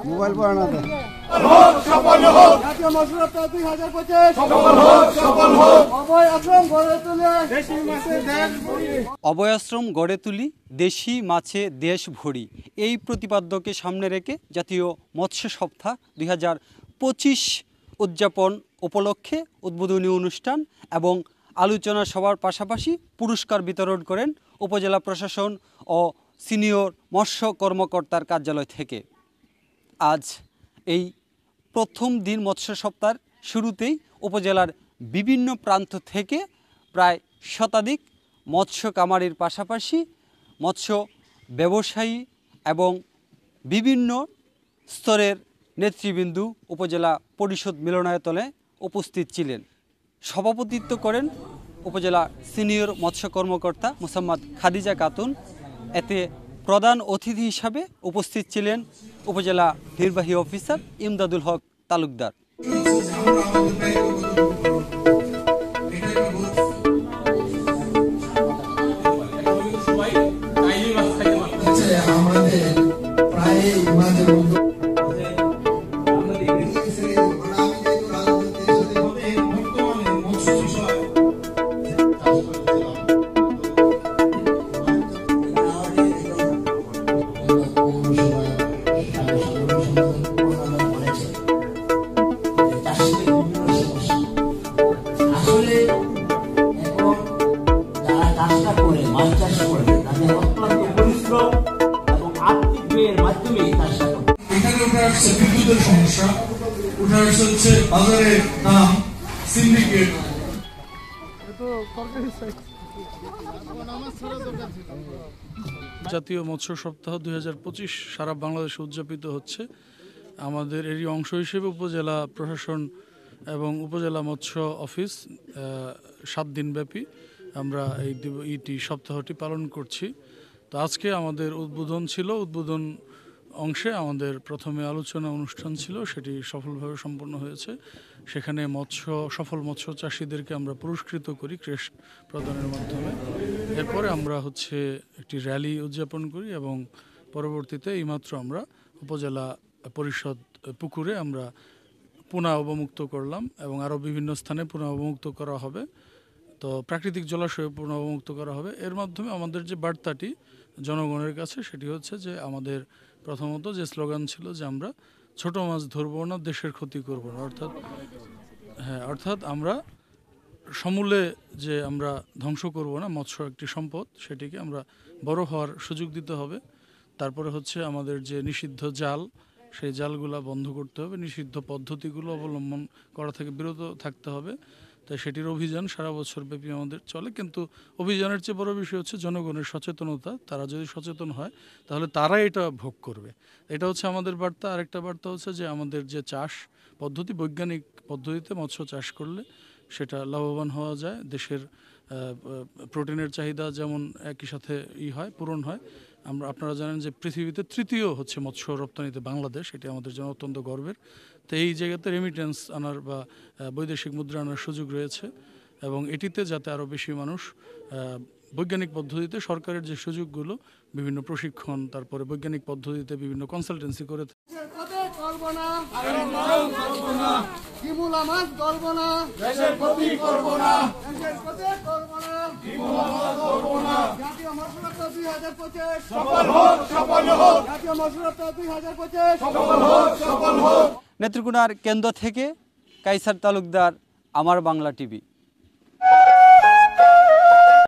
Mobile পড়ানোতে অভয় আশ্রম গড়ে তুলি দেশি মাছে দেশ ভরি এই প্রতিপাদ্যকে সামনে রেখে জাতীয় মৎস্য সপ্তাহ 2025 উদযাপন উপলক্ষে উদ্বোধনী অনুষ্ঠান এবং আলোচনা সভার পাশাপাশি পুরস্কার বিতরণ করেন উপজেলা প্রশাসন ও সিনিয়র মৎস্য কর্মকর্তার কার্যালয় থেকে। আজ এই প্রথম দিন মৎস্য সপ্তাহের শুরুতেই উপজেলার বিভিন্ন প্রান্ত থেকে প্রায় শতাধিক মৎস্য কামারির পাশাপাশি মৎস্য ব্যবসায়ী এবং বিভিন্ন স্তরের নেতৃবৃন্দ উপজেলা পরিষদ মিলনায়তনে উপস্থিত ছিলেন। সভাপতিত্ব করেন উপজেলা সিনিয়র মৎস্য কর্মকর্তা মোসাম্মদ খাদিজা খাতুন। এতে প্রধান অতিথি হিসাবে উপস্থিত ছিলেন উপজেলা নির্বাহী অফিসার ইমদাদুল হক তালুকদার। জাতীয় মৎস্য সপ্তাহ 2025 সারা বাংলাদেশে উদযাপিত হচ্ছে। আমাদের এরই অংশ হিসেবে উপজেলা প্রশাসন এবং উপজেলা মৎস্য অফিস 7 দিনব্যাপী আমরা এই সপ্তাহটি পালন করছি। তো আজকে আমাদের উদ্বোধন ছিল। উদ্বোধন অংশে আমাদের প্রথমে আলোচনা অনুষ্ঠান ছিল, সেটি সফলভাবে সম্পন্ন হয়েছে। সেখানে সফল মৎস্য চাষিদেরকে আমরা পুরস্কৃত করি ক্রেস্ট প্রদানের মাধ্যমে। এরপরে আমরা একটি র্যালি উদযাপন করি এবং পরবর্তীতে এইমাত্র আমরা উপজেলা পরিষদ পুকুরে আমরা পুনঃ অবমুক্ত করলাম এবং আরও বিভিন্ন স্থানে পুনঃ অবমুক্ত করা হবে। তো প্রাকৃতিক জলাশয়ে পুনঃ অবমুক্ত করা হবে। এর মাধ্যমে আমাদের যে বার্তাটি জনগণের কাছে সেটি হচ্ছে যে আমাদের প্রথমত যে স্লোগান ছিল যে আমরা ছোট মাছ ধরবো না, দেশের ক্ষতি করবো না, অর্থাৎ আমরা সমূলে যে আমরা ধ্বংস করব না, মৎস্য একটি সম্পদ, সেটিকে আমরা বড় হওয়ার সুযোগ দিতে হবে। তারপরে আমাদের যে নিষিদ্ধ জাল, সেই জালগুলা বন্ধ করতে হবে, নিষিদ্ধ পদ্ধতিগুলো অবলম্বন করা থেকে বিরত থাকতে হবে। তাই সেটির অভিযান সারা বছর ব্যাপী আমাদের চলে। কিন্তু অভিযানের চেয়ে বড় বিষয় হচ্ছে জনগণের সচেতনতা। তারা যদি সচেতন হয় তাহলে তারা এটা ভোগ করবে। এটা আমাদের বার্তা। আরেকটা বার্তা যে আমাদের যে চাষ পদ্ধতি, বৈজ্ঞানিক পদ্ধতিতে মৎস্য চাষ করলে সেটা লাভবান হওয়া যায়। দেশের প্রোটিনের চাহিদা যেমন একই সাথে পূরণ হয়। আপনারা জানেন যে পৃথিবীতে তৃতীয় মৎস্য রপ্তানিতে বাংলাদেশ, এটি আমাদের জন্য অত্যন্ত গর্বের। তো এই জায়গাতে রেমিটেন্স আনার বা বৈদেশিক মুদ্রা আনার সুযোগ রয়েছে এবং এটিতে যাতে আরও বেশি মানুষ বৈজ্ঞানিক পদ্ধতিতে সরকারের যে সুযোগগুলো, বিভিন্ন প্রশিক্ষণ, তারপরে বৈজ্ঞানিক পদ্ধতিতে বিভিন্ন কনসালটেন্সি করে নেত্রকোনার কেন্দ্র থেকে কাইসার তালুকদার, আমার বাংলা টিভি।